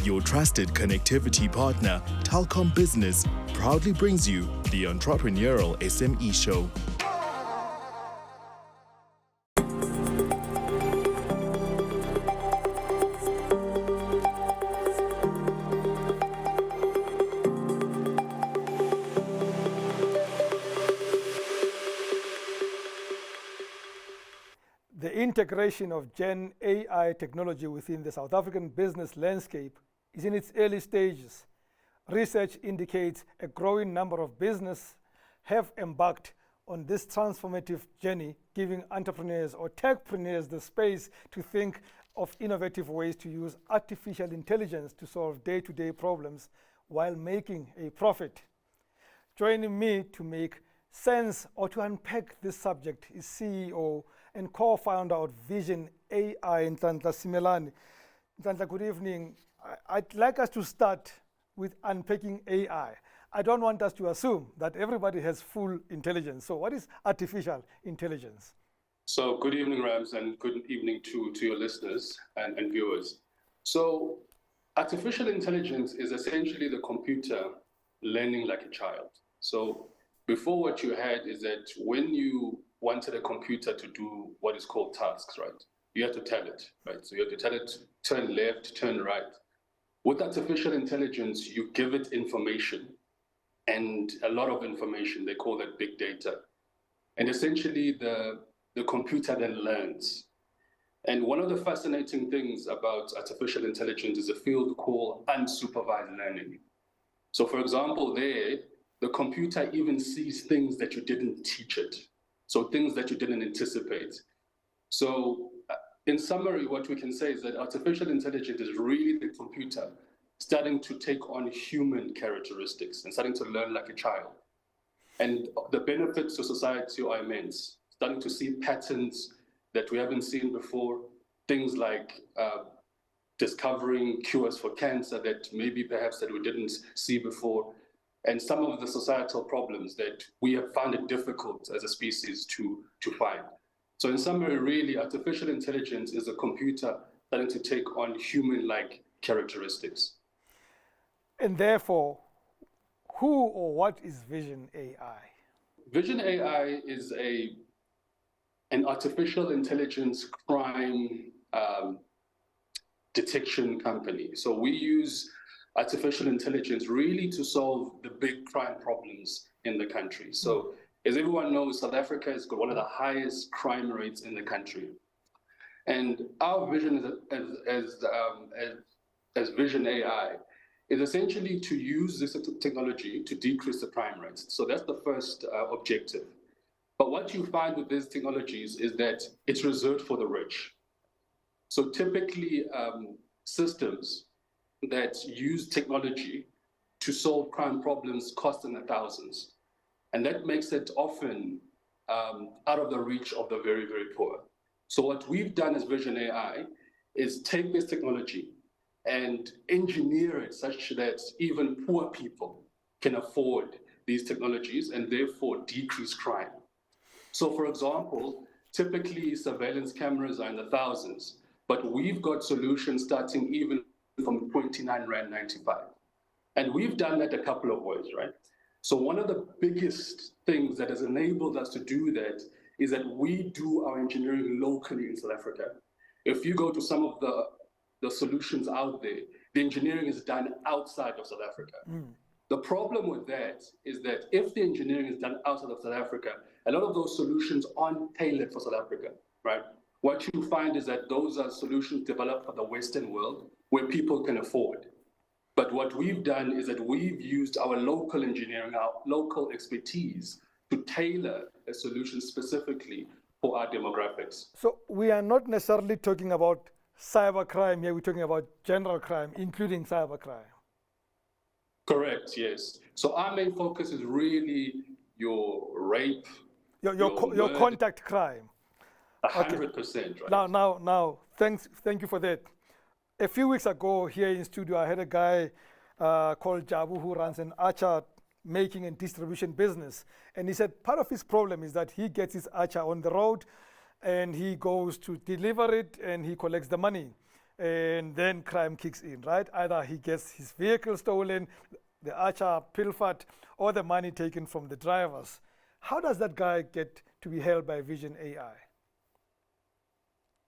Your trusted connectivity partner, Telkom Business, proudly brings you the Entrepreneurial SME Show. The integration of Gen AI technology within the South African business landscape is in its early stages. Research indicates a growing number of businesses have embarked on this transformative journey, giving entrepreneurs or techpreneurs the space to think of innovative ways to use artificial intelligence to solve day-to-day problems while making a profit. Joining me to make sense or to unpack this subject is CEO and co-founder of VisionAI, Nhlanhla Simelane. Nhlanhla, good evening. I'd like us to start with unpacking AI. I don't want us to assume that everybody has full intelligence. So what is artificial intelligence? So good evening, Rams, and good evening to your listeners and viewers. So artificial intelligence is essentially the computer learning like a child. So before, what you had is that when you wanted a computer to do what is called tasks, right? You have to tell it, right? So you have to tell it, turn left, turn right. With artificial intelligence, you give it information, and a lot of information. They call that big data. And essentially, the computer then learns. And one of the fascinating things about artificial intelligence is a field called unsupervised learning. So for example, the computer even sees things that you didn't teach it. So things that you didn't anticipate. So in summary, what we can say is that artificial intelligence is really the computer starting to take on human characteristics and starting to learn like a child. And the benefits to society are immense, starting to see patterns that we haven't seen before, things like discovering cures for cancer that maybe perhaps that we didn't see before, and some of the societal problems that we have found it difficult as a species to find. So in summary, really, artificial intelligence is a computer starting to take on human-like characteristics. And therefore, who or what is VisionAI? VisionAI is an artificial intelligence crime detection company. So we use artificial intelligence really to solve the big crime problems in the country. So as everyone knows, South Africa has got one of the highest crime rates in the country. And our vision as VisionAI is essentially to use this technology to decrease the crime rates. So that's the first objective. But what you find with these technologies is that it's reserved for the rich. So typically systems that use technology to solve crime problems cost in the thousands. And that makes it often out of the reach of the very, very poor. So what we've done as VisionAI is take this technology and engineer it such that even poor people can afford these technologies and therefore decrease crime. So for example, typically surveillance cameras are in the thousands, but we've got solutions starting even from 29 Rand 95. And we've done that a couple of ways, right? So one of the biggest things that has enabled us to do that is that we do our engineering locally in South Africa. If you go to some of the solutions out there, the engineering is done outside of South Africa. The problem with that is that if the engineering is done outside of South Africa, a lot of those solutions aren't tailored for South Africa, right? What you find is that those are solutions developed for the Western world where people can afford. But what we've done is that we've used our local engineering, our local expertise to tailor a solution specifically for our demographics. So we are not necessarily talking about cybercrime here, we're talking about general crime, including cybercrime. Correct, yes. So our main focus is really your rape, your contact crime. 100%, right? Now, thank you for that. A few weeks ago here in studio, I had a guy called Jabu who runs an archer making and distribution business. And he said part of his problem is that he gets his archer on the road and he goes to deliver it and he collects the money. and then crime kicks in, right? Either he gets his vehicle stolen, the archer pilfered, or the money taken from the drivers. How does that guy get to be held by VisionAI?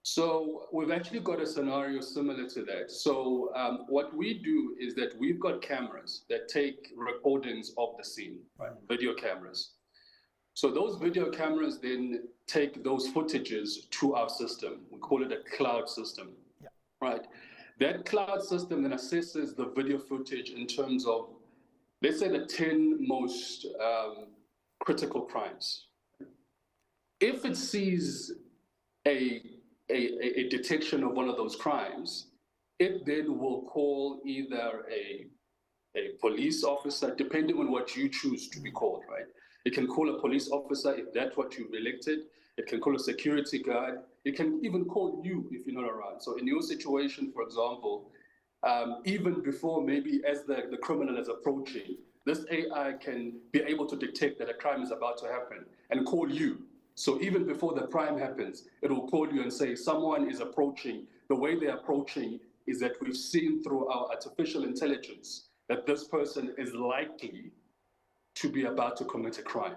So we've actually got a scenario similar to that. So what we do is that we've got cameras that take recordings of the scene, right? Video cameras. So those video cameras then take those footages to our system. We call it a cloud system, right? That cloud system then assesses the video footage in terms of, let's say, the 10 most critical crimes. If it sees a detection of one of those crimes, it then will call either a police officer, depending on what you choose to be called, right? It can call a police officer if that's what you've elected. It can call a security guard. It can even call you if you're not around. So in your situation, for example, even before maybe as the criminal is approaching, this AI can be able to detect that a crime is about to happen and call you. So even before the crime happens, it will call you and say, someone is approaching. The way they're approaching is that we've seen through our artificial intelligence that this person is likely to be about to commit a crime.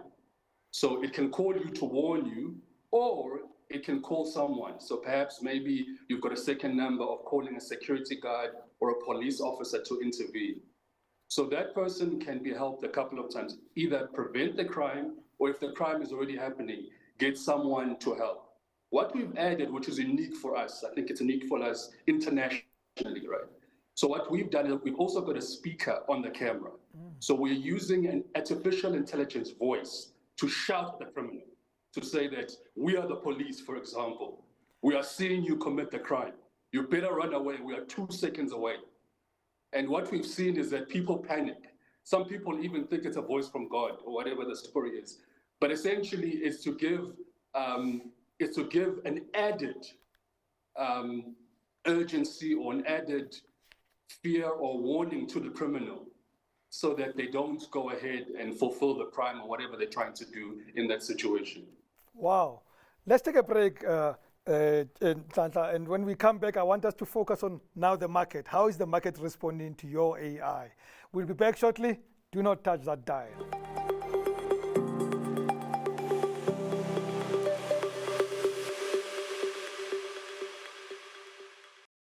So it can call you to warn you, or it can call someone. So perhaps maybe you've got a second number of calling a security guard or a police officer to intervene. So that person can be helped a couple of times, either prevent the crime, or if the crime is already happening, get someone to help. What we've added, which is unique for us, I think it's unique for us internationally, right? So what we've done is we've also got a speaker on the camera. So we're using an artificial intelligence voice to shout at the criminal, to say that we are the police, for example. We are seeing you commit the crime. You better run away. We are 2 seconds away. And what we've seen is that people panic. Some people even think it's a voice from God or whatever the story is. But essentially, it's to give an added urgency or an added fear or warning to the criminal, so that they don't go ahead and fulfill the crime or whatever they're trying to do in that situation. Wow. Let's take a break, Nhlanhla, and when we come back, I want us to focus on now the market. How is the market responding to your AI? We'll be back shortly. Do not touch that dial.